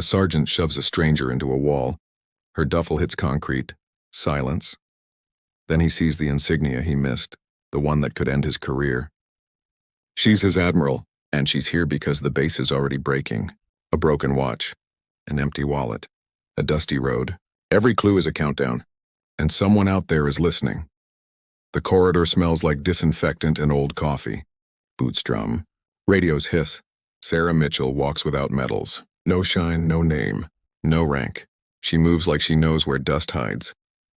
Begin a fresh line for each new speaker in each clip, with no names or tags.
sergeant shoves a stranger into a wall. Her duffel hits concrete. Silence. Then he sees the insignia he missed, the one that could end his career. She's his Admiral, and she's here because the base is already breaking. A broken watch. An empty wallet. A dusty road. Every clue is a countdown. And someone out there is listening. The corridor smells like disinfectant and old coffee. Boots drum. Radios hiss. Sarah Mitchell walks without medals. No shine, no name. No rank. She moves like she knows where dust hides.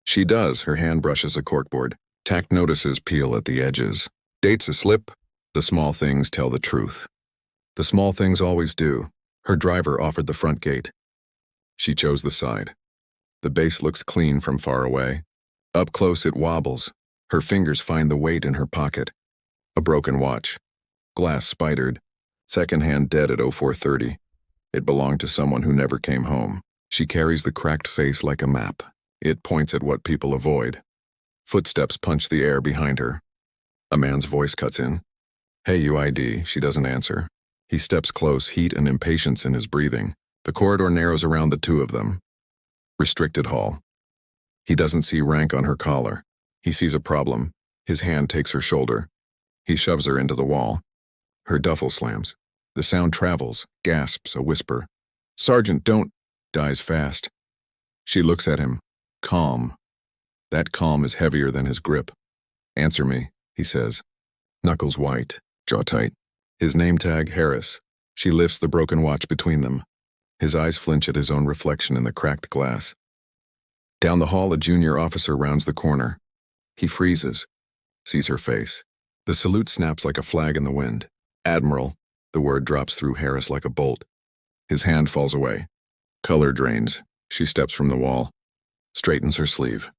She does. Her hand brushes a corkboard. Tacked notices peel at the edges. Dates a slip. The small things tell the truth. The small things always do. Her driver offered the front gate. She chose the side. The base looks clean from far away. Up close it wobbles. Her fingers find the weight in her pocket. A broken watch. Glass spidered. Second-hand dead at 0430. It belonged to someone who never came home. She carries the cracked face like a map. It points at what people avoid. Footsteps punch the air behind her. A man's voice cuts in. Hey, UID. She doesn't answer. He steps close, heat and impatience in his breathing. The corridor narrows around the two of them. Restricted hall. He doesn't see rank on her collar. He sees a problem. His hand takes her shoulder. He shoves her into the wall. Her duffel slams. The sound travels, gasps, a whisper. Sergeant, don't. Dies fast. She looks at him. Calm. That calm is heavier than his grip. Answer me, he says. Knuckles white, jaw tight. His name tag, Harris. She lifts the broken watch between them. His eyes flinch at his own reflection in the cracked glass. Down the hall, a junior officer rounds the corner. He freezes, sees her face. The salute snaps like a flag in the wind. Admiral. The word drops through Harris like a bolt. His hand falls away. Color drains. She steps from the wall. Straightens her sleeve.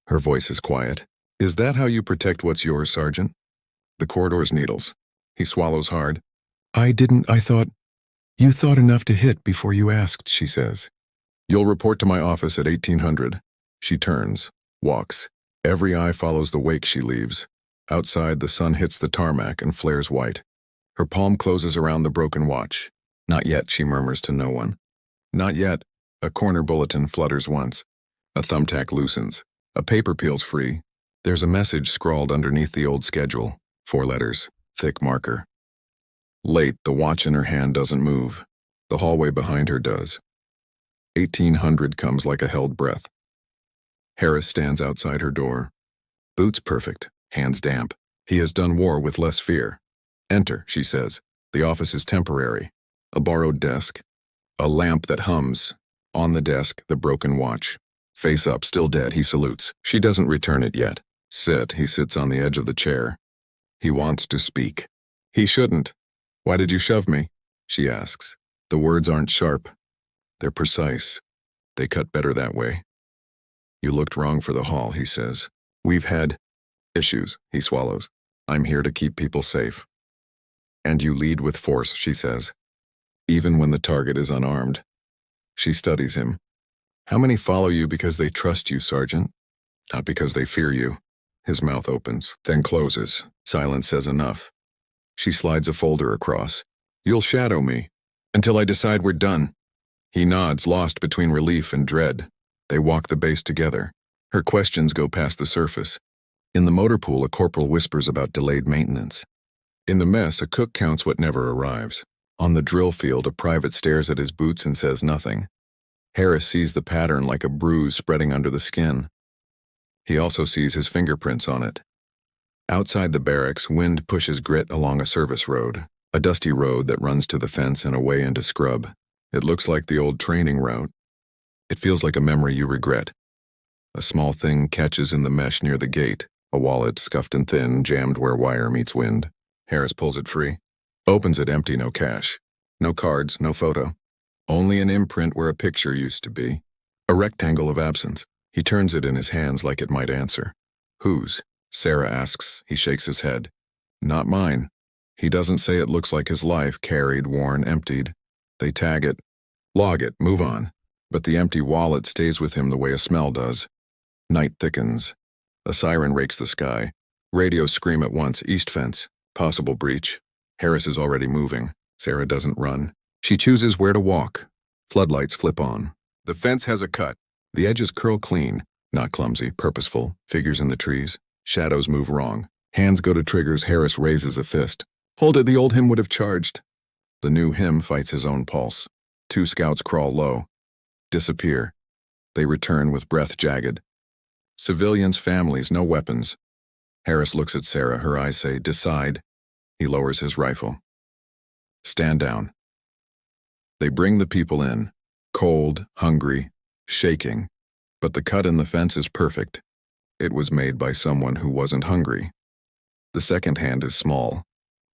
Her voice is quiet. Is that how you protect what's yours, Sergeant? The corridor's needles. He swallows hard. I thought. You thought enough to hit before you asked, she says. You'll report to my office at 1800. She turns, walks. Every eye follows the wake she leaves. Outside, the sun hits the tarmac and flares white. Her palm closes around the broken watch. Not yet, she murmurs to no one. Not yet. A corner bulletin flutters once. A thumbtack loosens. A paper peels free. There's a message scrawled underneath the old schedule. 4 letters. Thick marker. Late, the watch in her hand doesn't move. The hallway behind her does. 1800 comes like a held breath. Harris stands outside her door. Boots perfect, hands damp. He has done war with less fear. Enter, she says. The office is temporary. A borrowed desk. A lamp that hums. On the desk, the broken watch. Face up, still dead, he salutes. She doesn't return it yet. Sit, he sits on the edge of the chair. He wants to speak. He shouldn't. Why did you shove me? She asks. The words aren't sharp. They're precise. They cut better that way. You looked wrong for the hall, he says. We've had issues, he swallows. I'm here to keep people safe. And you lead with force, she says. Even when the target is unarmed. She studies him. How many follow you because they trust you, Sergeant? Not because they fear you. His mouth opens, then closes. Silence says enough. She slides a folder across. You'll shadow me. Until I decide we're done. He nods, lost between relief and dread. They walk the base together. Her questions go past the surface. In the motor pool, a corporal whispers about delayed maintenance. In the mess, a cook counts what never arrives. On the drill field, a private stares at his boots and says nothing. Harris sees the pattern like a bruise spreading under the skin. He also sees his fingerprints on it. Outside the barracks, wind pushes grit along a service road, a dusty road that runs to the fence and away into scrub. It looks like the old training route. It feels like a memory you regret. A small thing catches in the mesh near the gate, a wallet scuffed and thin, jammed where wire meets wind. Harris pulls it free. Opens it empty, no cash. No cards, no photo. Only an imprint where a picture used to be. A rectangle of absence. He turns it in his hands like it might answer. Whose? Sarah asks. He shakes his head. Not mine. He doesn't say it looks like his life, carried, worn, emptied. They tag it. Log it, move on. But the empty wallet stays with him the way a smell does. Night thickens. A siren rakes the sky. Radios scream at once, east fence. Possible breach. Harris is already moving. Sarah doesn't run. She chooses where to walk. Floodlights flip on. The fence has a cut. The edges curl clean, not clumsy, purposeful. Figures in the trees. Shadows move wrong. Hands go to triggers. Harris raises a fist. Hold it, the old him would have charged. The new him fights his own pulse. 2 scouts crawl low. Disappear. They return with breath jagged. Civilians, families, no weapons. Harris looks at Sarah. Her eyes say, decide. He lowers his rifle. Stand down. They bring the people in. Cold, hungry, shaking. But the cut in the fence is perfect. It was made by someone who wasn't hungry. The second hand is small.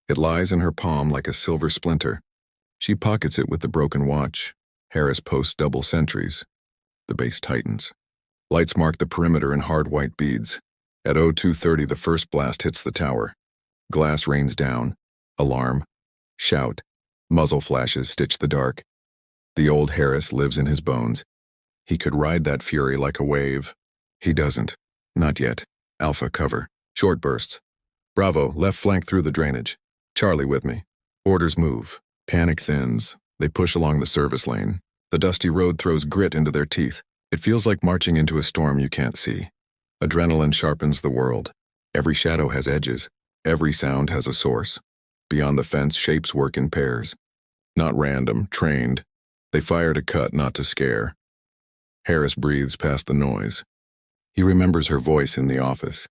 It lies in her palm like a silver splinter. She pockets it with the broken watch. Harris posts double sentries. The base tightens. Lights mark the perimeter in hard white beads. At 02:30, the first blast hits the tower. Glass rains down. Alarm. Shout. Muzzle flashes stitch the dark. The old Harris lives in his bones. He could ride that fury like a wave. He doesn't. Not yet. Alpha, cover. Short bursts. Bravo, left flank through the drainage. Charlie with me. Orders move. Panic thins. They push along the service lane. The dusty road throws grit into their teeth. It feels like marching into a storm you can't see. Adrenaline sharpens the world. Every shadow has edges. Every sound has a source. Beyond the fence, shapes work in pairs. Not random, trained. They fire to cut, not to scare. Harris breathes past the noise. He remembers her voice in the office.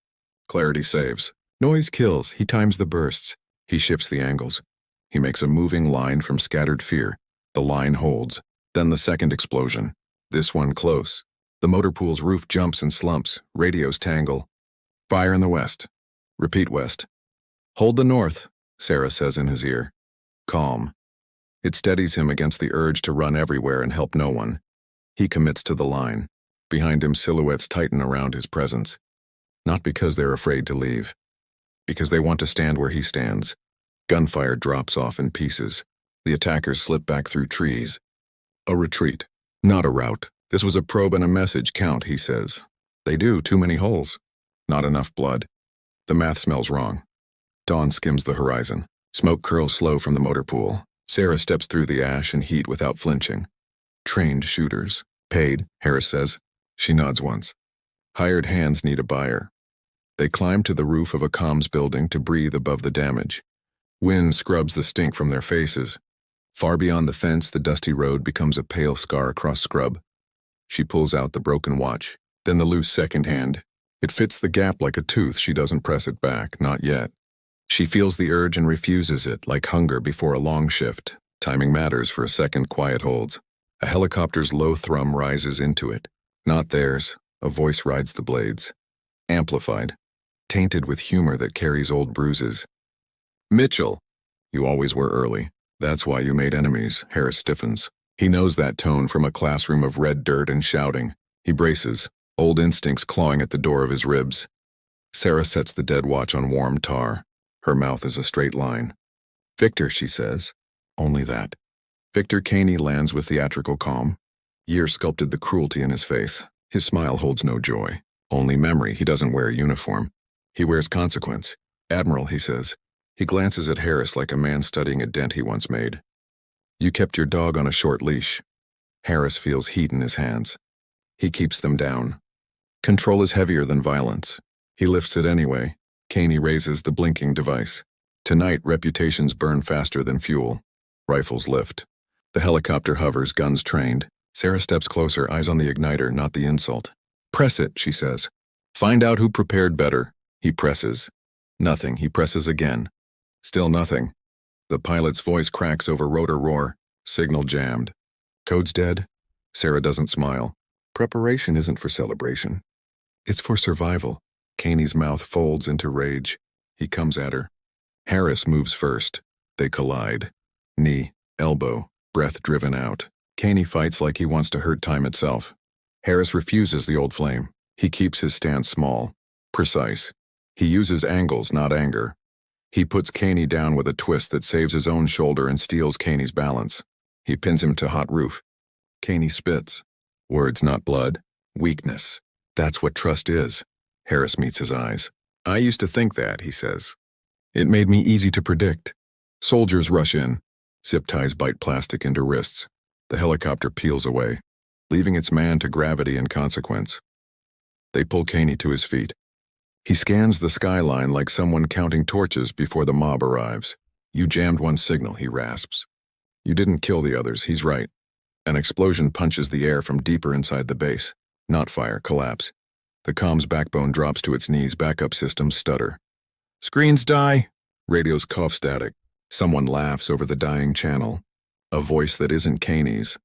Clarity saves. Noise kills. He times the bursts. He shifts the angles. He makes a moving line from scattered fear. The line holds. Then the second explosion. This one close. The motor pool's roof jumps and slumps. Radios tangle. Fire in the west. Repeat west. Hold the north, Sarah says in his ear. Calm. It steadies him against the urge to run everywhere and help no one. He commits to the line. Behind him, silhouettes tighten around his presence. Not because they're afraid to leave. Because they want to stand where he stands. Gunfire drops off in pieces. The attackers slip back through trees. A retreat, not a rout. This was a probe and a message count, he says. They do, too many holes. Not enough blood. The math smells wrong. Dawn skims the horizon. Smoke curls slow from the motor pool. Sarah steps through the ash and heat without flinching. Trained shooters. Paid, Harris says. She nods once. Hired hands need a buyer. They climb to the roof of a comms building to breathe above the damage. Wind scrubs the stink from their faces. Far beyond the fence, the dusty road becomes a pale scar across scrub. She pulls out the broken watch, then the loose second hand. It fits the gap like a tooth. She doesn't press it back, not yet. She feels the urge and refuses it, like hunger before a long shift. Timing matters for a second quiet holds. A helicopter's low thrum rises into it. Not theirs. A voice rides the blades. Amplified. Tainted with humor that carries old bruises. Mitchell. You always were early. That's why you made enemies. Harris stiffens. He knows that tone from a classroom of red dirt and shouting. He braces, old instincts clawing at the door of his ribs. Sarah sets the dead watch on warm tar. Her mouth is a straight line. Victor, she says. Only that. Victor Caney lands with theatrical calm. Years sculpted the cruelty in his face. His smile holds no joy. Only memory. He doesn't wear a uniform. He wears consequence. Admiral, he says. He glances at Harris like a man studying a dent he once made. You kept your dog on a short leash. Harris feels heat in his hands. He keeps them down. Control is heavier than violence. He lifts it anyway. Caney raises the blinking device. Tonight, reputations burn faster than fuel. Rifles lift. The helicopter hovers, guns trained. Sarah steps closer, eyes on the igniter, not the insult. Press it, she says. Find out who prepared better. He presses. Nothing. He presses again. Still nothing. The pilot's voice cracks over rotor roar. Signal jammed. Code's dead? Sarah doesn't smile. Preparation isn't for celebration. It's for survival. Caney's mouth folds into rage. He comes at her. Harris moves first. They collide. Knee, elbow, breath driven out. Caney fights like he wants to hurt time itself. Harris refuses the old flame. He keeps his stance small, precise. He uses angles, not anger. He puts Caney down with a twist that saves his own shoulder and steals Caney's balance. He pins him to hot roof. Caney spits. Words, not blood. Weakness. That's what trust is. Harris meets his eyes. I used to think that, he says. It made me easy to predict. Soldiers rush in. Zip ties bite plastic into wrists. The helicopter peels away, leaving its man to gravity and consequence. They pull Caney to his feet. He scans the skyline like someone counting torches before the mob arrives. You jammed one signal, he rasps. You didn't kill the others, he's right. An explosion punches the air from deeper inside the base. Not fire, collapse. The comms backbone drops to its knees, backup systems stutter. Screens die! Radio's cough static. Someone laughs over the dying channel. A voice that isn't Caney's.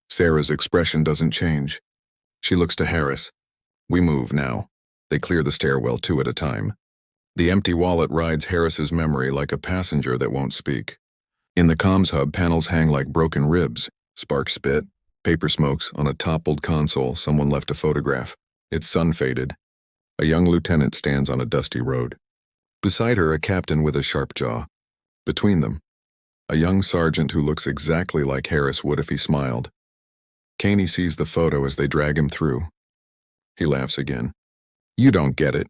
Sarah's expression doesn't change. She looks to Harris. We move now. They clear the stairwell 2 at a time. The empty wallet rides Harris's memory like a passenger that won't speak. In the comms hub, panels hang like broken ribs. Sparks spit. Paper smokes. On a toppled console, someone left a photograph. It's sun-faded. A young lieutenant stands on a dusty road. Beside her, a captain with a sharp jaw. Between them, a young sergeant who looks exactly like Harris would if he smiled. Caney sees the photo as they drag him through. He laughs again. You don't get it.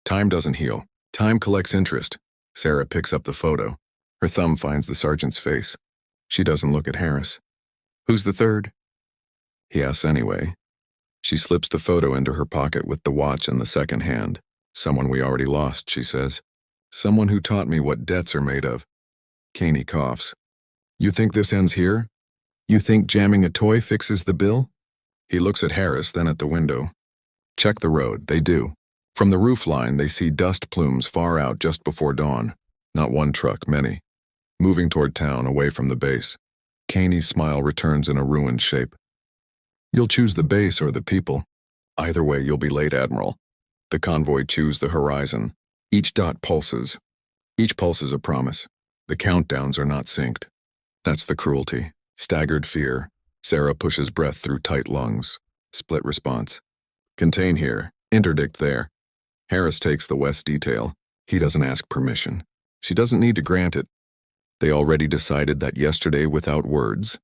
Time doesn't heal. Time collects interest. Sarah picks up the photo. Her thumb finds the sergeant's face. She doesn't look at Harris. Who's the third? He asks anyway. She slips the photo into her pocket with the watch in the second hand. Someone we already lost, she says. Someone who taught me what debts are made of. Caney coughs. You think this ends here? You think jamming a toy fixes the bill? He looks at Harris, then at the window. Check the road, they do. From the roof line, they see dust plumes far out just before dawn. Not one truck, many. Moving toward town, away from the base. Caney's smile returns in a ruined shape. You'll choose the base or the people. Either way, you'll be late, Admiral. The convoy chews the horizon. Each dot pulses. Each pulse is a promise. The countdowns are not synced. That's the cruelty. Staggered fear. Sarah pushes breath through tight lungs. Split response. Contain here. Interdict there. Harris takes the west detail. He doesn't ask permission. She doesn't need to grant it. They already decided that yesterday without words.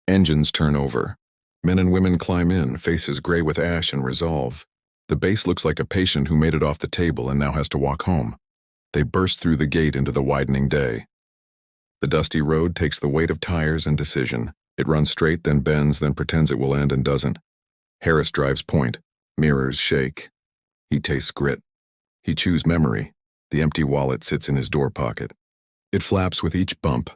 Engines turn over. Men and women climb in, faces gray with ash and resolve. The base looks like a patient who made it off the table and now has to walk home. They burst through the gate into the widening day. The dusty road takes the weight of tires and decision. It runs straight, then bends, then pretends it will end and doesn't. Harris drives point. Mirrors shake. He tastes grit. He chews memory. The empty wallet sits in his door pocket. It flaps with each bump.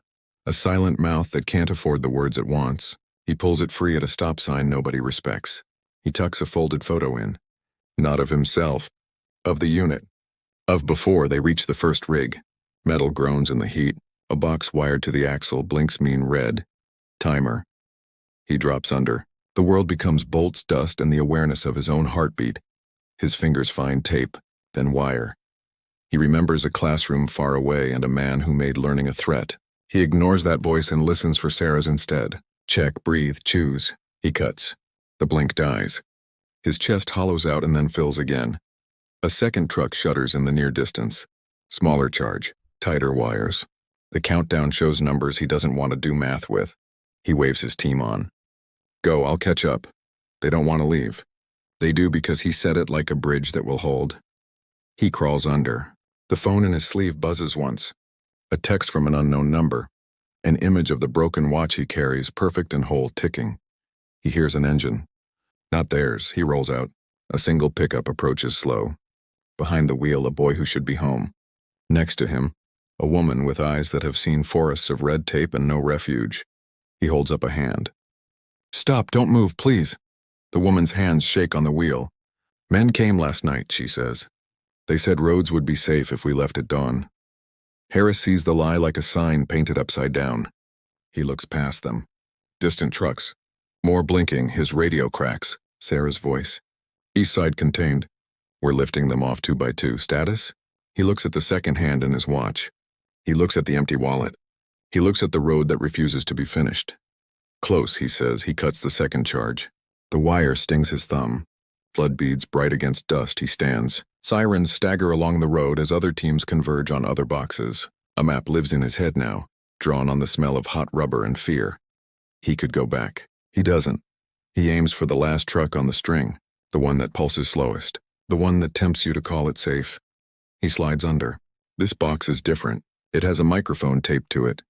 A silent mouth that can't afford the words it wants. He pulls it free at a stop sign nobody respects. He tucks a folded photo in. Not of himself. Of the unit. Of before they reach the first rig. Metal groans in the heat. A box wired to the axle blinks mean red. Timer. He drops under. The world becomes bolts, dust, and the awareness of his own heartbeat. His fingers find tape, then wire. He remembers a classroom far away and a man who made learning a threat. He ignores that voice and listens for Sarah's instead. Check, breathe, choose. He cuts. The blink dies. His chest hollows out and then fills again. A second truck shudders in the near distance. Smaller charge, tighter wires. The countdown shows numbers he doesn't want to do math with. He waves his team on. Go, I'll catch up. They don't want to leave. They do because he said it like a bridge that will hold. He crawls under. The phone in his sleeve buzzes once. A text from an unknown number. An image of the broken watch he carries, perfect and whole, ticking. He hears an engine. Not theirs, he rolls out. A single pickup approaches slow. Behind the wheel, a boy who should be home. Next to him, a woman with eyes that have seen forests of red tape and no refuge. He holds up a hand. Stop, don't move, please. The woman's hands shake on the wheel. Men came last night, she says. They said roads would be safe if we left at dawn. Harris sees the lie like a sign painted upside down. He looks past them. Distant trucks. More blinking, his radio cracks. Sarah's voice. East side contained. We're lifting them off 2 by 2. Status? He looks at the second hand in his watch. He looks at the empty wallet. He looks at the road that refuses to be finished. Close, he says. He cuts the second charge. The wire stings his thumb. Blood beads bright against dust. He stands. Sirens stagger along the road as other teams converge on other boxes. A map lives in his head now, drawn on the smell of hot rubber and fear. He could go back. He doesn't. He aims for the last truck on the string, the one that pulses slowest, the one that tempts you to call it safe. He slides under. This box is different. It has a microphone taped to it.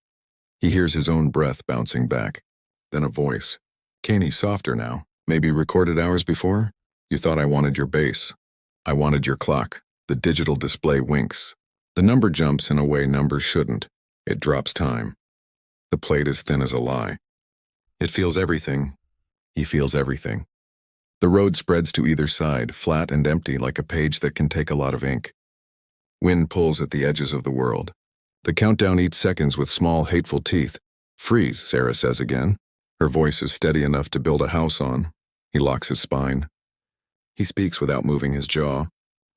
He hears his own breath bouncing back. Then a voice. Caney, softer now. Maybe recorded hours before? You thought I wanted your bass. I wanted your clock. The digital display winks. The number jumps in a way numbers shouldn't. It drops time. The plate is thin as a lie. It feels everything. He feels everything. The road spreads to either side, flat and empty like a page that can take a lot of ink. Wind pulls at the edges of the world. The countdown eats seconds with small, hateful teeth. Freeze, Sarah says again. Her voice is steady enough to build a house on. He locks his spine. He speaks without moving his jaw.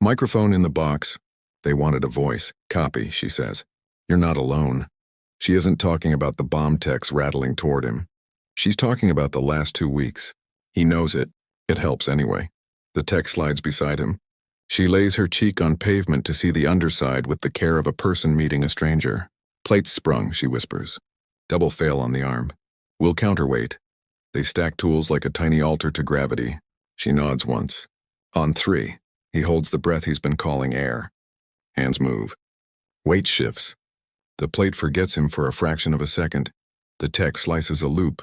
Microphone in the box. They wanted a voice. Copy, she says. You're not alone. She isn't talking about the bomb techs rattling toward him. She's talking about the last 2 weeks. He knows it. It helps anyway. The tech slides beside him. She lays her cheek on pavement to see the underside with the care of a person meeting a stranger. Plates sprung, she whispers. Double fail on the arm. We'll counterweight. They stack tools like a tiny altar to gravity. She nods once. On 3. He holds the breath he's been calling air. Hands move. Weight shifts. The plate forgets him for a fraction of a second. The tech slices a loop.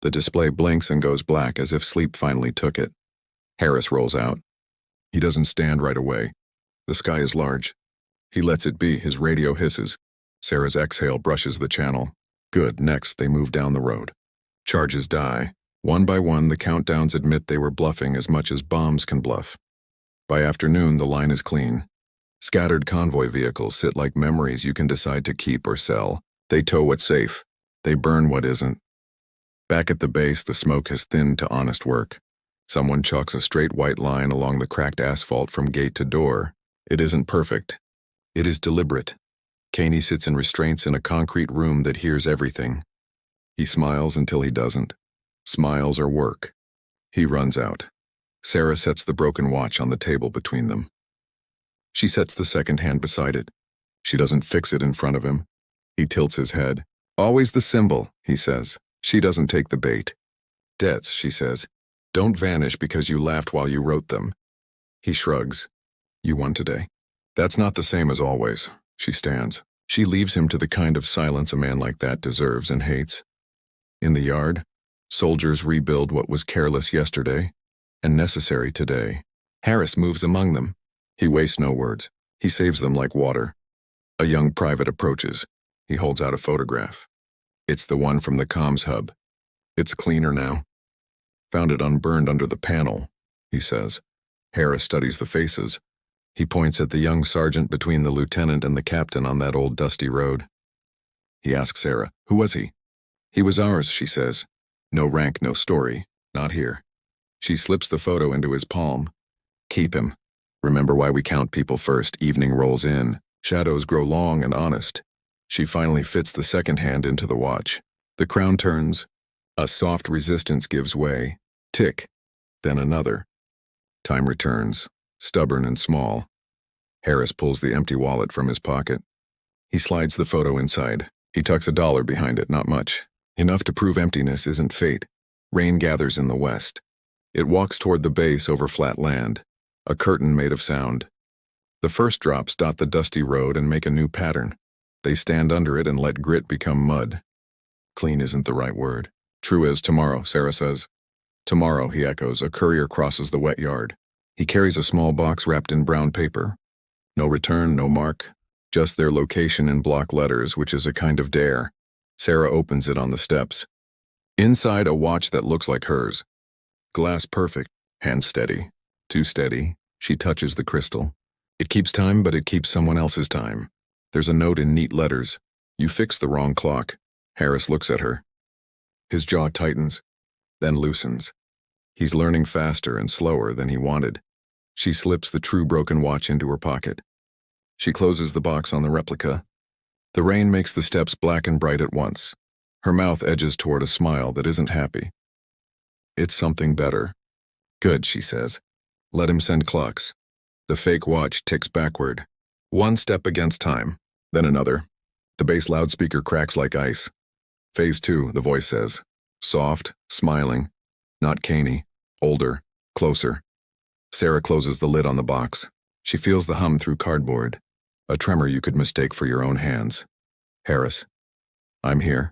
The display blinks and goes black as if sleep finally took it. Harris rolls out. He doesn't stand right away. The sky is large. He lets it be, his radio hisses. Sarah's exhale brushes the channel. Good, next they move down the road. Charges die. One by one, the countdowns admit they were bluffing as much as bombs can bluff. By afternoon, the line is clean. Scattered convoy vehicles sit like memories you can decide to keep or sell. They tow what's safe. They burn what isn't. Back at the base, the smoke has thinned to honest work. Someone chalks a straight white line along the cracked asphalt from gate to door. It isn't perfect. It is deliberate. Caney sits in restraints in a concrete room that hears everything. He smiles until he doesn't. Smiles are work. He runs out. Sarah sets the broken watch on the table between them. She sets the second hand beside it. She doesn't fix it in front of him. He tilts his head. Always the symbol, he says. She doesn't take the bait. Debts, she says, don't vanish because you laughed while you wrote them. He shrugs. You won today. That's not the same as always. She stands. She leaves him to the kind of silence a man like that deserves and hates. In the yard, soldiers rebuild what was careless yesterday and necessary today. Harris moves among them. He wastes no words. He saves them like water. A young private approaches. He holds out a photograph. It's the one from the comms hub. It's cleaner now. Found it unburned under the panel, he says. Harris studies the faces. He points at the young sergeant between the lieutenant and the captain on that old dusty road. He asks Sarah, who was he? He was ours, she says. No rank, no story. Not here. She slips the photo into his palm. Keep him. Remember why we count people first. Evening rolls in. Shadows grow long and honest. She finally fits the second hand into the watch. The crown turns. A soft resistance gives way. Tick. Then another. Time returns, stubborn and small. Harris pulls the empty wallet from his pocket. He slides the photo inside. He tucks $1 behind it, not much. Enough to prove emptiness isn't fate. Rain gathers in the west. It walks toward the base over flat land. A curtain made of sound. The first drops dot the dusty road and make a new pattern. They stand under it and let grit become mud. Clean isn't the right word. True as tomorrow, Sarah says. Tomorrow, he echoes. A courier crosses the wet yard. He carries a small box wrapped in brown paper. No return, no mark. Just their location in block letters, which is a kind of dare. Sarah opens it on the steps. Inside, a watch that looks like hers. Glass perfect, hand steady. Too steady. She touches the crystal. It keeps time, but it keeps someone else's time. There's a note in neat letters. You fixed the wrong clock. Harris looks at her. His jaw tightens, then loosens. He's learning faster and slower than he wanted. She slips the true broken watch into her pocket. She closes the box on the replica. The rain makes the steps black and bright at once. Her mouth edges toward a smile that isn't happy. It's something better. Good, she says. Let him send clocks. The fake watch ticks backward. One step against time, then another. The bass loudspeaker cracks like ice. Phase 2, the voice says. Soft, smiling. Not caney. Older. Closer. Sarah closes the lid on the box. She feels the hum through cardboard. a tremor you could mistake for your own hands. Harris. I'm here.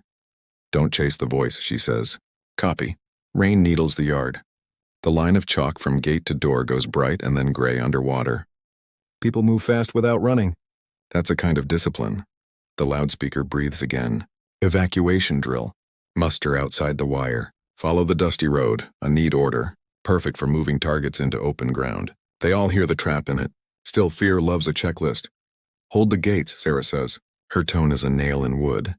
Don't chase the voice, she says. Copy. Rain needles the yard. The line of chalk from gate to door goes bright and then gray underwater. People move fast without running. That's a kind of discipline. The loudspeaker breathes again. Evacuation drill. Muster outside the wire. Follow the dusty road, a neat order, perfect for moving targets into open ground. They all hear the trap in it. Still, fear loves a checklist. Hold the gates, Sarah says. Her tone is a nail in wood.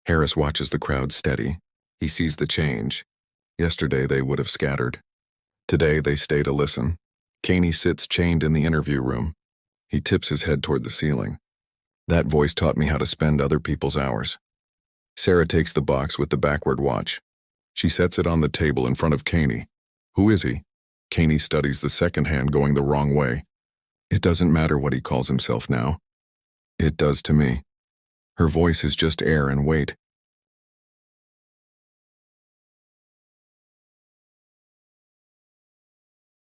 Harris watches the crowd steady. He sees the change. Yesterday they would have scattered. Today they stay to listen. Caney sits chained in the interview room. He tips his head toward the ceiling. That voice taught me how to spend other people's hours. Sarah takes the box with the backward watch. She sets it on the table in front of Caney. Who is he? Caney studies the second hand going the wrong way. It doesn't matter what he calls himself now. It does to me. Her voice is just air and weight.